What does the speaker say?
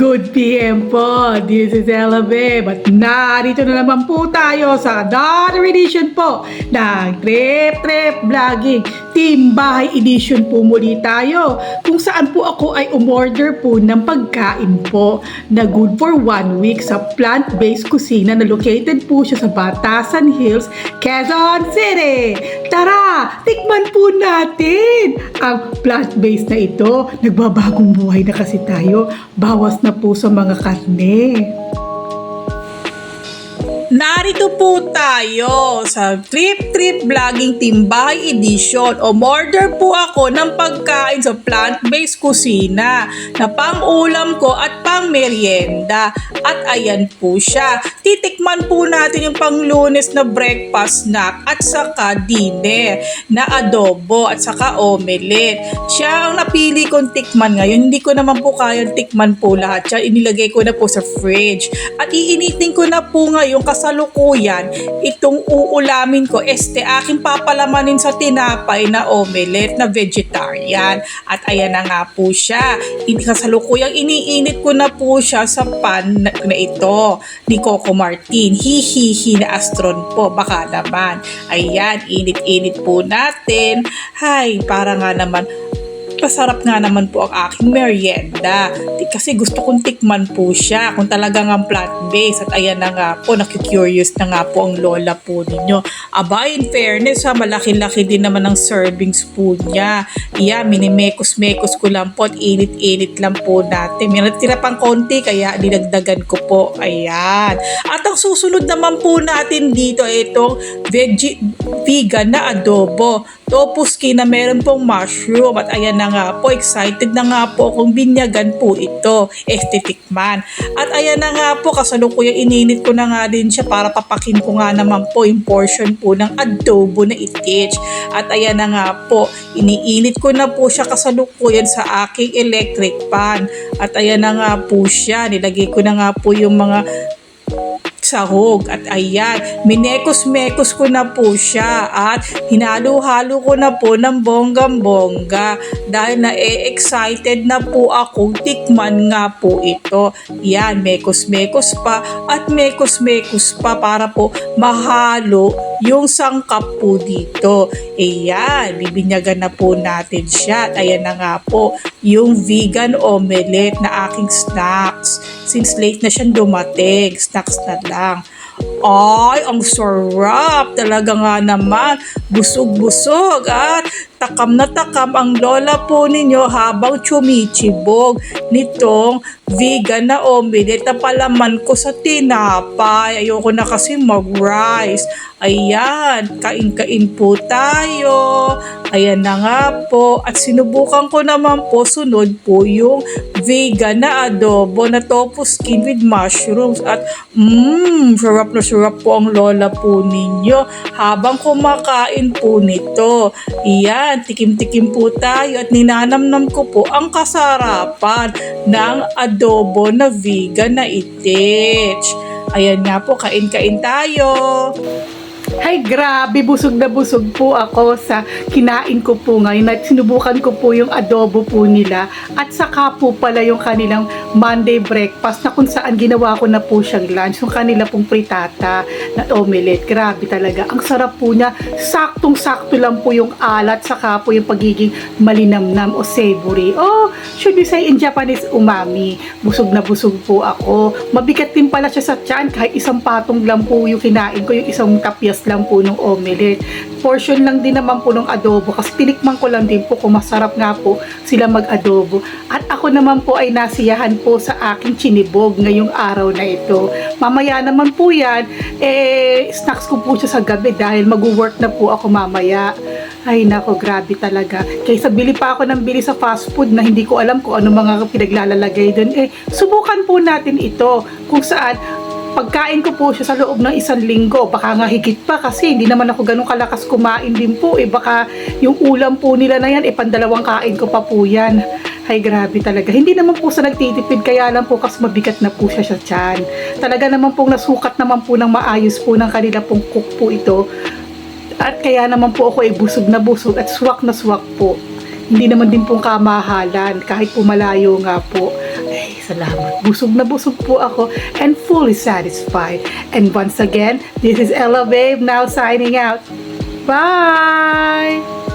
Good PM po, this is Ella Babe at narito na naman po tayo sa another edition po ng Trip Vlogging Team Bahay Edition po muli tayo kung saan po ako ay umorder po ng pagkain po na good for 1 week sa plant-based kusina na located po siya sa Batasan Hills, Quezon City. Tara, tikman po natin ang plant-based na ito. Nagbabagong buhay na kasi tayo. Bawas na po sa mga karne. Narito po tayo sa Trip Vlogging Team Bahay Edition. Umorder po ako ng pagkain sa plant-based kusina na pang-ulam ko at pang-merienda. At ayan po siya. Titikman po natin yung pang-Lunes na breakfast snack at saka dinner na adobo at saka omelette. Siya ang napili kong tikman ngayon. Hindi ko naman po kayang tikman po lahat siya. Inilagay ko na po sa fridge. At iinitin ko na po ngayon kasalukuyan itong uulamin ko aking papalamanin sa tinapay na omelette na vegetarian. At ayan na nga po siya. Kasalukuyang iniinit ko na po siya sa pan na ito ni Coco Martin. Hihihi na astron po. Baka naman. Ayan, init-init po natin. Hay, para nga naman pasarap nga naman po ang aking merienda. Kasi gusto kong tikman po siya kung talagang ang plant-based. At ayan na nga po, nakikurious na nga po ang lola po ninyo. Aba, in fairness ha, malaki-laki din naman ang servings po niya. Iya, minimekos-mekos ko lang po at init-init lang po natin. May natira pang konti kaya dinagdagan ko po. Ayan. At ang susunod naman po natin dito ay itong vegan na adobo. Topuski na meron pong mushroom. At ayan na nga po, excited na nga po kung binyagan po ito, tikman. At ayan na nga po, kasalukuyang ininit ko na nga din siya para papakin ko nga naman po yung portion po ng adobo na itich. At ayan na nga po, iniinit ko na po siya kasalukuyan sa aking electric pan. At ayan na nga po siya, nilagay ko na nga po yung mga sahog. At ayan, minekos-mekos ko na po siya at hinalo-halo ko na po ng bonggang-bongga dahil na-excited na po ako tikman nga po ito. Yan, mekos-mekos pa at mekos-mekos pa para po mahalo yung sangkap po dito. Ayan, bibinyagan na po natin siya. At ayan na nga po, yung vegan omelette na aking snacks. Since late na siyang dumating, snacks na lang. Ay, ang sarap! Talaga nga naman, busog-busog at takam na takam ang lola po ninyo habang chumichibog nitong vegan na omelette na palaman ko sa tinapay. Ayoko na kasi mag-rice. Ayan, kain-kain po tayo. Ayan na nga po. At sinubukan ko naman po, sunod po yung vegan na adobo na tofu skin with mushrooms. At sarap na sarap po ang lola po ninyo habang kumakain po nito. Ayan, tikim-tikim po tayo at ninanamnam ko po ang kasarapan ng adobo na vegan na itich. Ayan nga po, kain-kain tayo. Ay, grabe, busog na busog po ako sa kinain ko po ngayon at sinubukan ko po yung adobo po nila at saka po pala yung kanilang Monday breakfast na kung saan ginawa ko na po siyang lunch, yung kanila pong fritata na omelette. Grabe talaga, ang sarap po niya, saktong-sakto lang po yung alat saka po yung pagiging malinamnam o savory. Oh, should we say in Japanese, umami. Busog na busog po ako. Mabigat din pala siya sa tiyan, kahit isang patong lang po yung kinain ko, yung isang tapyas lang po ng omelette. Portion lang din naman po ng adobo kasi tinikman ko lang din po kung masarap nga po sila mag-adobo. At ako naman po ay nasiyahan po sa aking chinibog ngayong araw na ito. Mamaya naman po yan, snacks ko po siya sa gabi dahil mag-work na po ako mamaya. Ay nako, grabe talaga. Kaysa bili pa ako ng bili sa fast food na hindi ko alam kung ano mga pinaglalalagay doon. Subukan po natin ito kung saan pagkain ko po siya sa loob ng 1 linggo. Baka nga higit pa kasi hindi naman ako ganun kalakas kumain din po. Baka yung ulam po nila na yan, pandalawang kain ko pa po yan. Ay, grabe talaga. Hindi naman po sa nagtitipid, kaya lang po kasi mabigat na po siya sa tiyan. Talaga naman pong nasukat naman po ng maayos po ng kanila pong cook po ito. At kaya naman po ako ay busog na busog at swak na swak po. Hindi naman din pong kamahalan kahit po malayo nga po. Ay, salamat. Busog na busog po ako and fully satisfied. And once again, this is Ella Babe now signing out. Bye!